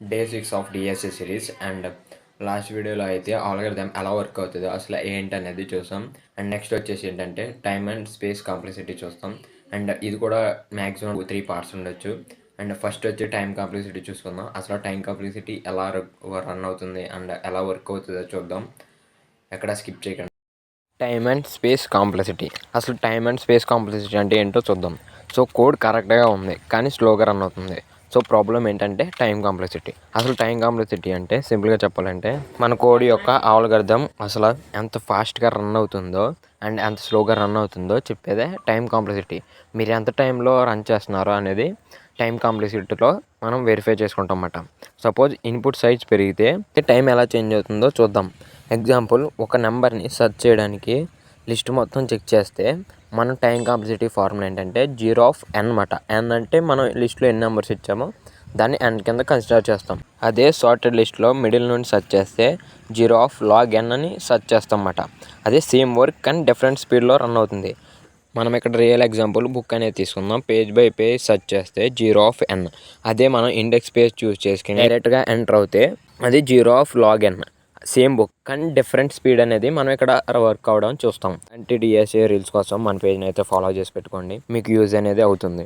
Day 6 of DSA series. And last వీడియోలో అయితే algorithm ఎలా వర్క్ అవుతుందో అసలు ఏంటనేది చూసాం. అండ్ నెక్స్ట్ వచ్చేసి ఏంటంటే టైమ్ అండ్ స్పేస్ కాంప్లెక్సిటీ చూస్తాం. అండ్ ఇది కూడా మ్యాక్సిమం 3 పార్ట్స్ ఉండొచ్చు. అండ్ ఫస్ట్ వచ్చి టైం కాంప్లెక్సిటీ చూసుకుందాం. అసలు టైం కాంప్లెక్సిటీ ఎలా రన్ అవుతుంది అండ్ ఎలా వర్క్ అవుతుందో చూద్దాం. ఎక్కడ స్కిప్ చేయకండి. Time and space complexity. అసలు టైమ్ అండ్ స్పేస్ కాంప్లెక్సిటీ అంటే ఏంటో చూద్దాం. సో కోడ్ కరెక్ట్గా ఉంది కానీ స్లోగా రన్ అవుతుంది. సో ప్రాబ్లం ఏంటంటే టైం కాంప్లెక్సిటీ. అసలు టైం కాంప్లెక్సిటీ అంటే సింపుల్గా చెప్పాలంటే మన కోడ్ యొక్క ఆల్గరిథం అసలు ఎంత ఫాస్ట్గా రన్ అవుతుందో అండ్ ఎంత స్లోగా రన్ అవుతుందో చెప్పేదే టైం కాంప్లెక్సిటీ. మీరు ఎంత టైంలో రన్ చేస్తున్నారో అనేది టైం కాంప్లెక్సిటీలో మనం వెరిఫై చేసుకుంటాం అన్నమాట. సపోజ్ ఇన్పుట్ సైజ్ పెరిగితే టైం ఎలా చేంజ్ అవుతుందో చూద్దాం. ఎగ్జాంపుల్, ఒక నెంబర్ని సెర్చ్ చేయడానికి లిస్ట్ మొత్తం చెక్ చేస్తే మనం టైం కాంప్లెక్సిటీ ఫార్ములా ఏంటంటే 0 ఆఫ్ n అన్నమాట. n అంటే మనం లిస్ట్లో ఎన్ని నెంబర్స్ ఇచ్చామో దాన్ని n కింద కన్సిడర్ చేస్తాం. అదే సార్టెడ్ లిస్ట్లో మిడిల్ నుండి సెర్చ్ చేస్తే 0 ఆఫ్ log n అని సెర్చ్ చేస్తాం అన్నమాట. అదే సేమ్ వర్క్ కానీ డిఫరెంట్ స్పీడ్లో రన్ అవుతుంది. మనం ఇక్కడ రియల్ ఎగ్జాంపుల్ బుక్ అనేది తీసుకుందాం. పేజ్ బై పేజ్ సెర్చ్ చేస్తే 0 ఆఫ్ n. అదే మనం ఇండెక్స్ పేజ్ చూస్ చేసుకుని డైరెక్ట్గా ఎంటర్ అవుతే అది 0 of log n. Same book కానీ డిఫరెంట్ స్పీడ్ అనేది మనం ఇక్కడ వర్క్ అవడం చూస్తాం. అంటే డిఎస్ఏ రీల్స్ కోసం మన పేజ్ని అయితే ఫాలో చేసి పెట్టుకోండి, మీకు యూజ్ అనేది అవుతుంది.